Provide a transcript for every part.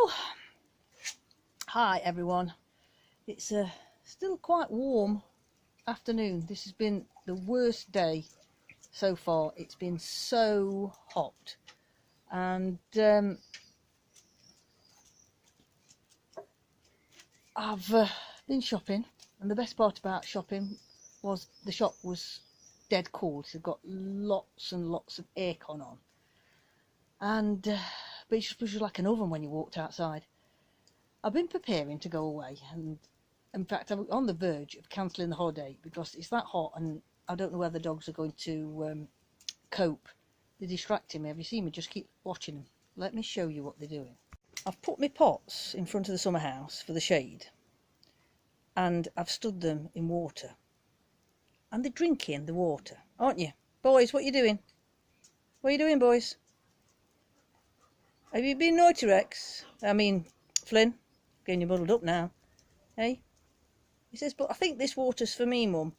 Well, hi everyone. It's a still quite warm afternoon. This has been the worst day so far. It's been so hot, and I've been shopping, and the best part about shopping was the shop was dead cool. It's got lots and lots of aircon on, and but it just was like an oven when you walked outside. I've been preparing to go away, and in fact I'm on the verge of cancelling the holiday because it's that hot and I don't know whether the dogs are going to cope. They're distracting me. Have you seen me? Just keep watching them. Let me show you what they're doing. I've put my pots in front of the summer house for the shade, and I've stood them in water, and they're drinking the water, aren't you? Boys, what are you doing? What are you doing, boys? Have you been naughty, Rex? I mean, Flynn? Getting you muddled up now. Hey? He says, but I think this water's for me, Mum.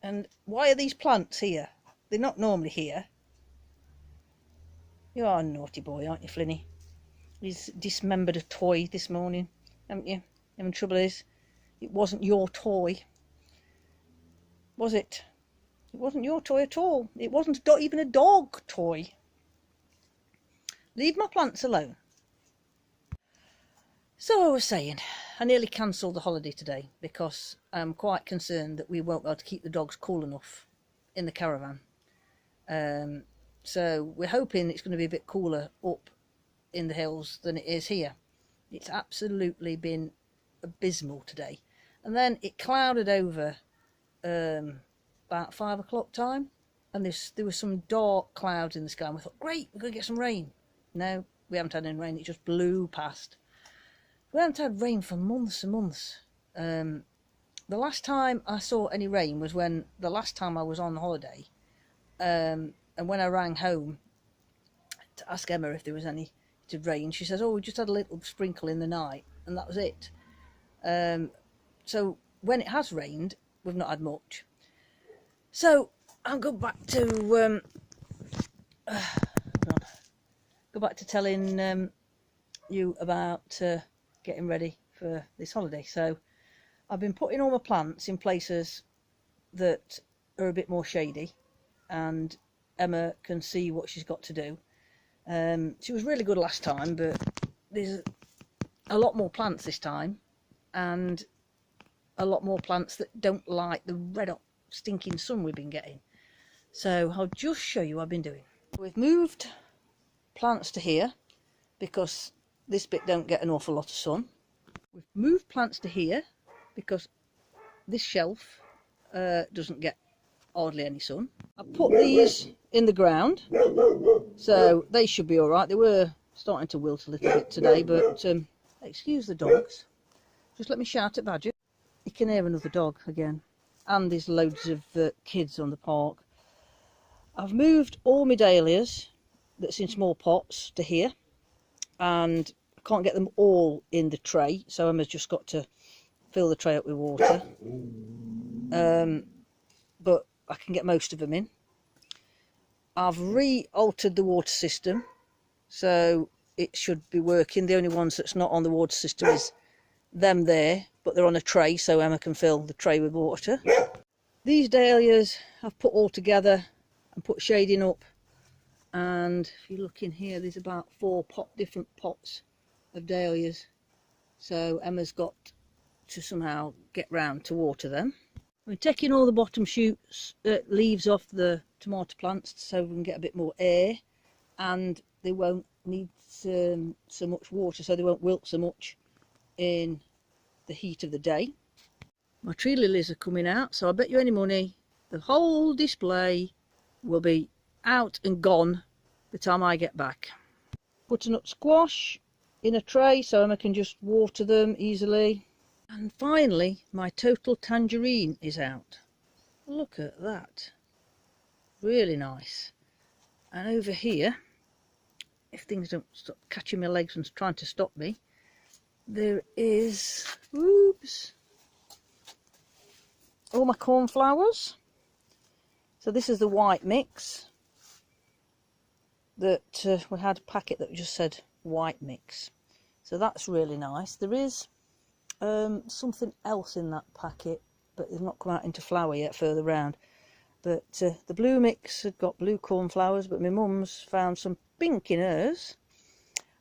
And why are these plants here? They're not normally here. You are a naughty boy, aren't you, Flinny? He's dismembered a toy this morning, haven't you? And the trouble is, it wasn't your toy. Was it? It wasn't your toy at all. It wasn't even a dog toy. Leave my plants alone. So I was saying, I nearly cancelled the holiday today because I'm quite concerned that we won't be able to keep the dogs cool enough in the caravan. So we're hoping it's going to be a bit cooler up in the hills than it is here. It's absolutely been abysmal today. And then it clouded over about 5 o'clock time, and there was some dark clouds in the sky, and we thought, great, we're going to get some rain. No, we haven't had any rain. It just blew past. We haven't had rain for months and months. The last time I saw any rain was when the last time I was on holiday, and when I rang home to ask Emma if there was any to rain, she says, oh, we just had a little sprinkle in the night, and that was it. So when it has rained, we've not had much. So I'll go back to telling you about getting ready for this holiday. So I've been putting all my plants in places that are a bit more shady, and Emma can see what she's got to do. She was really good last time, but there's a lot more plants this time, and a lot more plants that don't like the red hot stinking sun we've been getting. So I'll just show you what I've been doing. We've moved plants to here because this bit don't get an awful lot of sun. We've moved plants to here because this shelf doesn't get hardly any sun. I put these in the ground, so they should be all right. They were starting to wilt a little bit today, but excuse the dogs. Just let me shout at Badger. You can hear another dog again, and there's loads of kids on the park. I've moved all my dahlias that's in small pots to here, and I can't get them all in the tray, so Emma's just got to fill the tray up with water. But I can get most of them in. I've re-altered the water system, so it should be working. The only ones that's not on the water system is them there, but they're on a tray, so Emma can fill the tray with water. These dahlias I've put all together and put shading up, and if you look in here, there's about 4 different pots of dahlias, so Emma's got to somehow get round to water them. We're taking all the bottom shoots, leaves off the tomato plants so we can get a bit more air, and they won't need so much water, so they won't wilt so much in the heat of the day. My tree lilies are coming out, so I bet you any money the whole display will be out and gone by the time I get back. Putting up squash in a tray so Emma can just water them easily. And finally, my total tangerine is out. Look at that. Really nice. And over here, if things don't stop catching my legs and trying to stop me, there is, oops, all my cornflowers. So this is the white mix that we had a packet that just said white mix. So that's really nice. There is something else in that packet, but they've not come out into flower yet further round. But the blue mix had got blue cornflowers, but my mum's found some pink in hers.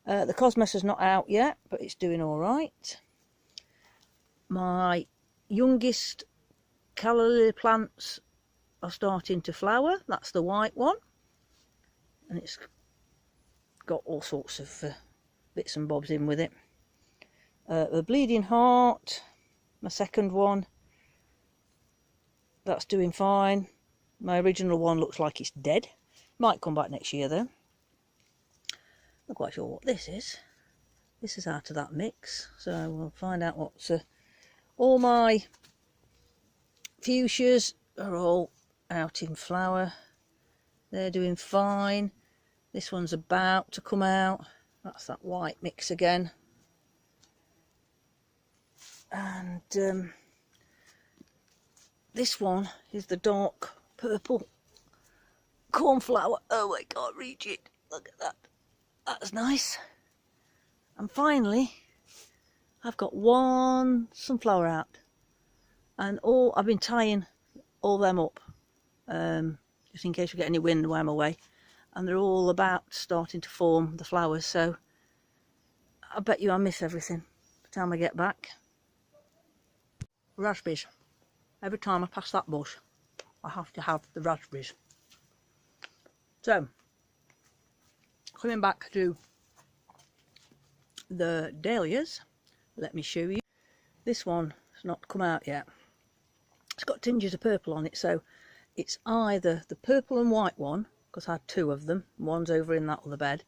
The Cosmos is not out yet, but it's doing all right. My youngest calla lily plants are starting to flower. That's the white one, and it's got all sorts of bits and bobs in with it. The Bleeding Heart, my second one, that's doing fine. My original one looks like it's dead. Might come back next year though. Not quite sure what this is. This is out of that mix, so we'll find out what's... all my fuchsias are all out in flower. They're doing fine. This one's about to come out. That's that white mix again. And this one is the dark purple cornflower. Oh, I can't reach it. Look at that. That's nice. And finally, I've got one sunflower out. And I've been tying all them up, just in case we get any wind while I'm away. And they're all about starting to form the flowers. So I bet you I miss everything by the time I get back. Raspberries. Every time I pass that bush, I have to have the raspberries. So, coming back to the dahlias, let me show you. This one has not come out yet. It's got tinges of purple on it, so it's either the purple and white one, because I had two of them, one's over in that other bed,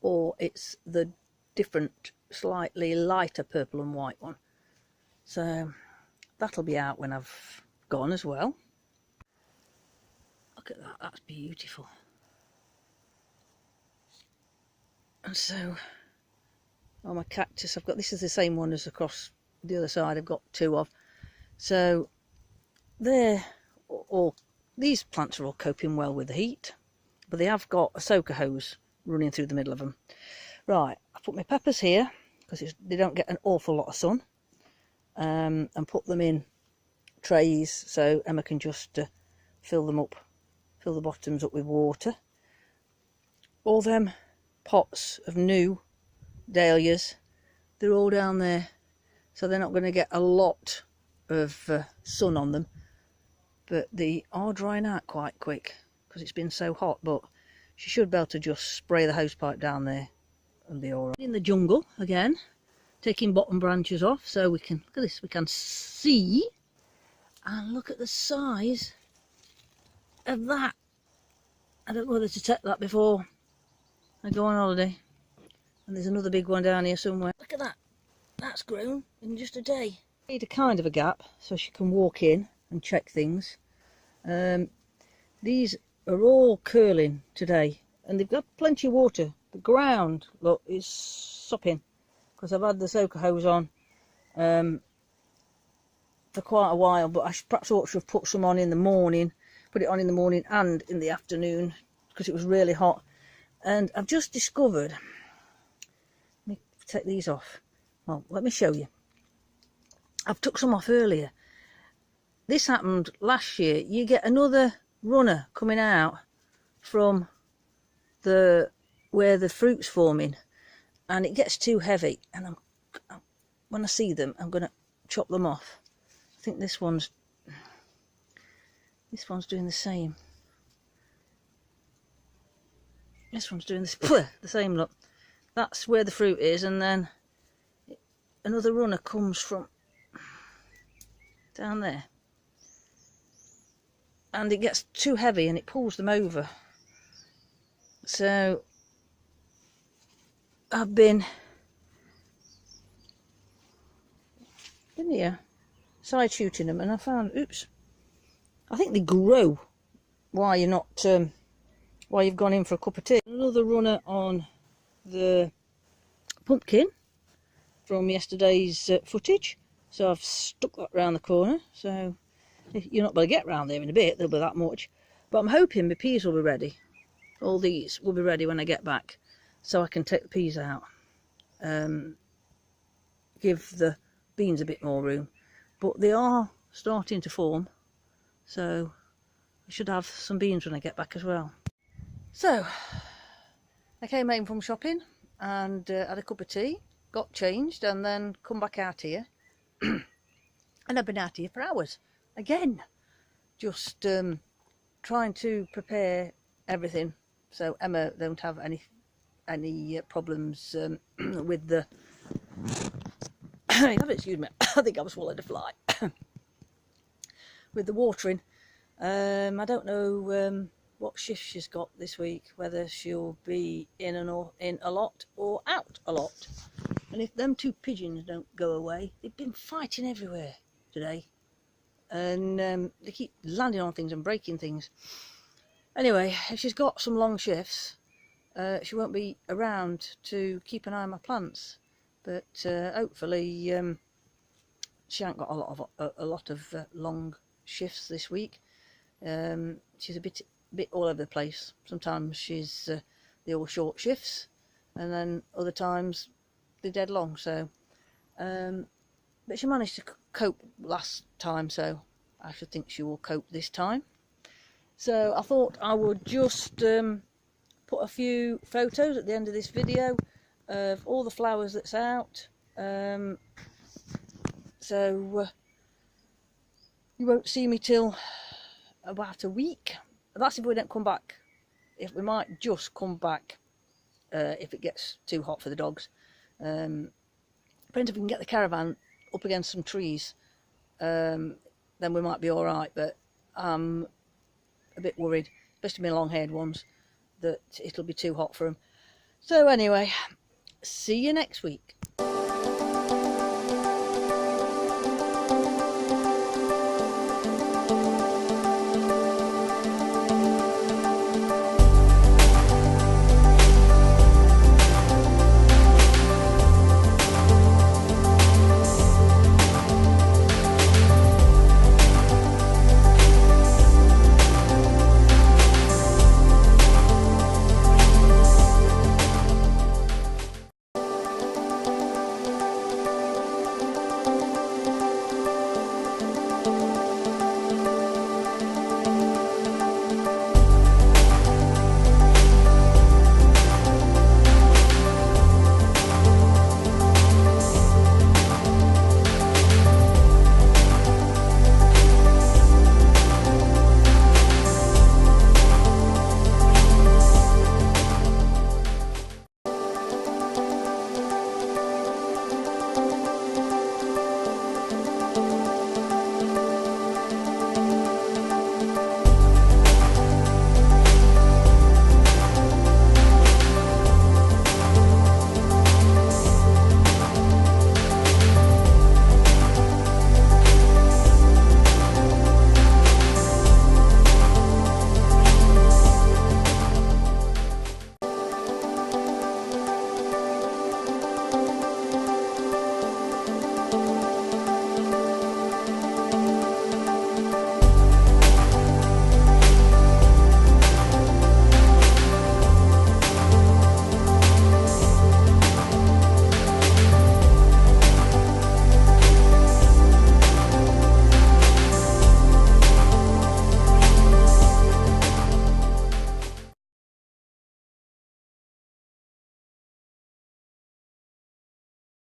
or it's the different, slightly lighter purple and white one. So that'll be out when I've gone as well. Look at that, that's beautiful. And so, on my cactus, I've got, this is the same one as across the other side, I've got two of. So, they're all, these plants are all coping well with the heat, but they have got a soaker hose running through the middle of them. Right, I put my peppers here, because they don't get an awful lot of sun, and put them in trays so Emma can just fill them up, fill the bottoms up with water. All them pots of new dahlias, they're all down there, so they're not going to get a lot of sun on them, but they are drying out quite quick because it's been so hot. But she should be able to just spray the hose pipe down there and be all right. In the jungle again, taking bottom branches off so we can, look at this, we can see, and look at the size of that. I don't know whether to take that before I go on holiday. And there's another big one down here somewhere. Look at that. That's grown in just a day. Need a kind of a gap so she can walk in and check things. These are all curling today, and they've got plenty of water. The ground, look, is sopping because I've had the soaker hose on for quite a while, but I perhaps ought to have put some on in the morning, put it on in the morning and in the afternoon because it was really hot. And I've just discovered, let me take these off. Well, let me show you. I've took some off earlier. This happened last year. You get another runner coming out from where the fruit's forming, and it gets too heavy, and when I see them, I'm going to chop them off. I think this one's doing the same. This one's doing the same, look. That's where the fruit is, and then another runner comes from down there. And it gets too heavy and it pulls them over. So I've been in here side shooting them, and I found, oops, I think they grow while you're not while you've gone in for a cup of tea. Another runner on the pumpkin from yesterday's footage, so I've stuck that round the corner, so you're not going to get round there in a bit, there'll be that much. But I'm hoping my peas will be ready. All these will be ready when I get back, so I can take the peas out. give the beans a bit more room. But they are starting to form, so I should have some beans when I get back as well. So I came home from shopping and had a cup of tea, got changed, and then come back out here. And I've been out here for hours again, just trying to prepare everything so Emma don't have any problems with the excuse me, I think I've swallowed a fly. With the watering. I don't know what shift she's got this week, whether she'll be in a lot or out a lot. And if them two pigeons don't go away, they've been fighting everywhere today, and they keep landing on things and breaking things. Anyway, if she's got some long shifts, she won't be around to keep an eye on my plants, but hopefully she ain't got a lot of long shifts this week. She's a bit all over the place. Sometimes she's the all short shifts, and then other times they're dead long. So but she managed to cope last time, so I should think she will cope this time. So I thought I would just put a few photos at the end of this video of all the flowers that's out, so you won't see me till about a week. That's if we don't come back. If we might just come back if it gets too hot for the dogs. Depends if we can get the caravan up against some trees, then we might be all right. But I'm a bit worried, especially my long-haired ones, that it'll be too hot for them. So anyway, see you next week.